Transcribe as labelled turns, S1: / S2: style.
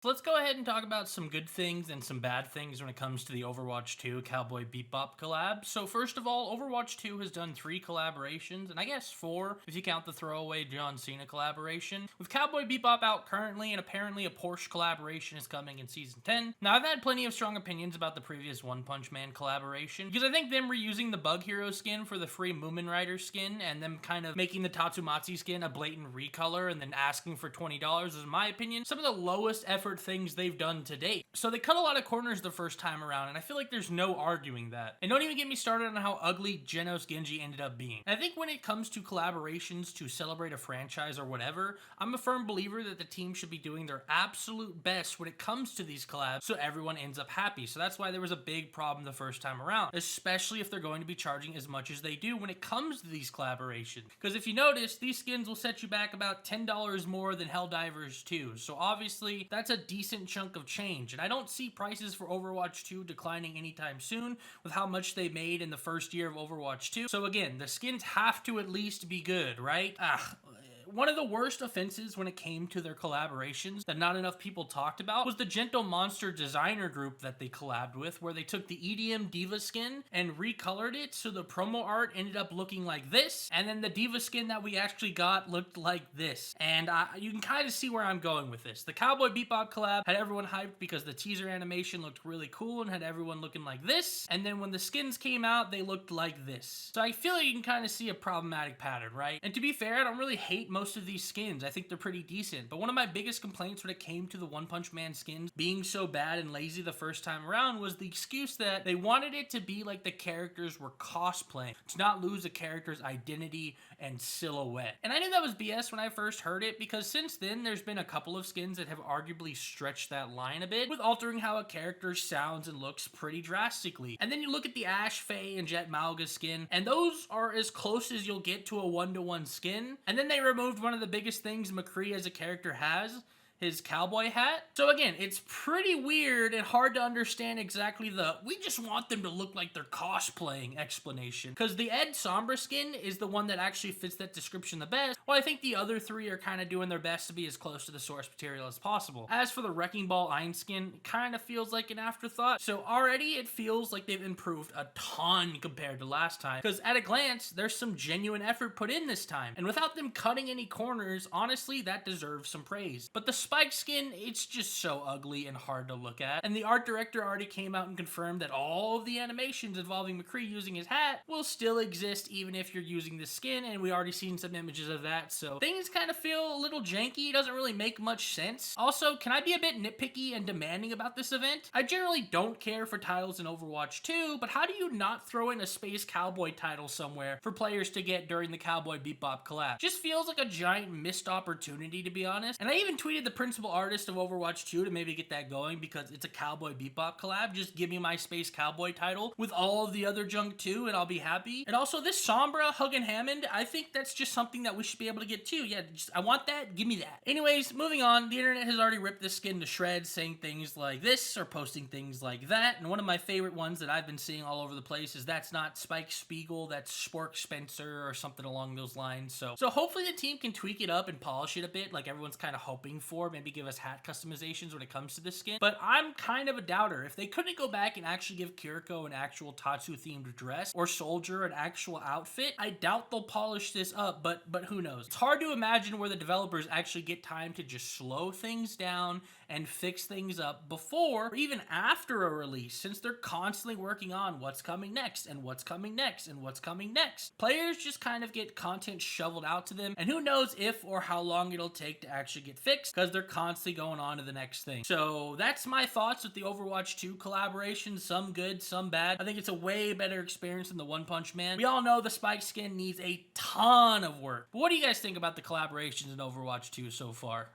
S1: So let's go ahead and talk about some good things and some bad things when it comes to the Overwatch 2 Cowboy Bebop collab. So first of all, Overwatch 2 has done 3 collaborations, and I guess 4 if you count the throwaway John Cena collaboration. With Cowboy Bebop out currently, and apparently a Porsche collaboration is coming in Season 10. Now, I've had plenty of strong opinions about the previous One Punch Man collaboration, because I think them reusing the Bug Hero skin for the free Moomin Rider skin, and them kind of making the Tatsumatsu skin a blatant recolor, and then asking for $20 is, in my opinion, some of the lowest effort things they've done to date. So they cut a lot of corners the first time around, and I feel like there's no arguing that. And don't even get me started on how ugly Genos Genji ended up being. And I think when it comes to collaborations to celebrate a franchise or whatever, I'm a firm believer that the team should be doing their absolute best when it comes to these collabs so everyone ends up happy. So that's why there was a big problem the first time around, especially if they're going to be charging as much as they do when it comes to these collaborations. Because if you notice, these skins will set you back about $10 more than Helldivers 2. So obviously, that's a decent chunk of change, and I don't see prices for Overwatch 2 declining anytime soon with how much they made in the first year of Overwatch 2. So again, the skins have to at least be good, right? One of the worst offenses when it came to their collaborations that not enough people talked about was the Gentle Monster designer group that they collabed with, where they took the EDM Diva skin and recolored it so the promo art ended up looking like this, and then the Diva skin that we actually got looked like this. And you can kind of see where I'm going with this. The Cowboy Bebop collab had everyone hyped because the teaser animation looked really cool and had everyone looking like this, and then when the skins came out, they looked like this. So I feel like you can kind of see a problematic pattern, right? And to be fair, I don't really hate most of these skins. I think they're pretty decent, but one of my biggest complaints when it came to the One Punch Man skins being so bad and lazy the first time around was the excuse that they wanted it to be like the characters were cosplaying, to not lose a character's identity and silhouette. And I knew that was BS when I first heard it, because since then there's been a couple of skins that have arguably stretched that line a bit with altering how a character sounds and looks pretty drastically. And then you look at the Ash, Faye, and Jet Malga skin, and those are as close as you'll get to a one-to-one skin. And then they removed one of the biggest things McCree as a character has, his cowboy hat. So again, it's pretty weird and hard to understand exactly the "we just want them to look like they're cosplaying" explanation, because the Ed Sombra skin is the one that actually fits that description the best, while I think the other three are kind of doing their best to be as close to the source material as possible. As for the Wrecking Ball Ein skin, it kind of feels like an afterthought, so already it feels like they've improved a ton compared to last time, because at a glance, there's some genuine effort put in this time, and without them cutting any corners, honestly, that deserves some praise. But the Spike skin, it's just so ugly and hard to look at, and the art director already came out and confirmed that all of the animations involving McCree using his hat will still exist even if you're using the skin, and we already seen some images of that, so things kind of feel a little janky. It doesn't really make much sense. Also, can I be a bit nitpicky and demanding about this event? I generally don't care for titles in Overwatch 2, but how do you not throw in a Space Cowboy title somewhere for players to get during the Cowboy Bebop collab? Just feels like a giant missed opportunity, to be honest. And I even tweeted the principal artist of Overwatch 2 to maybe get that going, because it's a Cowboy Bebop collab. Just give me my Space Cowboy title with all of the other junk too, and I'll be happy. And also this Sombra Huggin Hammond, I think that's just something that we should be able to get too. Yeah, I want that, give me that. Anyways, moving on, the internet has already ripped this skin to shreds, saying things like this or posting things like that. And one of my favorite ones that I've been seeing all over the place is "that's not Spike Spiegel, that's Spork Spencer," or something along those lines. So hopefully the team can tweak it up and polish it a bit, like everyone's kind of hoping for. Maybe give us hat customizations when it comes to this skin. But I'm kind of a doubter. If they couldn't go back and actually give Kiriko an actual Tatsu themed dress, or Soldier an actual outfit, I doubt they'll polish this up, but who knows. It's hard to imagine where the developers actually get time to just slow things down and fix things up before or even after a release, since they're constantly working on what's coming next and what's coming next and what's coming next. Players just kind of get content shoveled out to them, and who knows if or how long it'll take to actually get fixed, because they're constantly going on to the next thing. So that's my thoughts with the Overwatch 2 collaboration. Some good, some bad. I think it's a way better experience than the One Punch Man. We all know the Spike skin needs a ton of work. But what do you guys think about the collaborations in Overwatch 2 so far?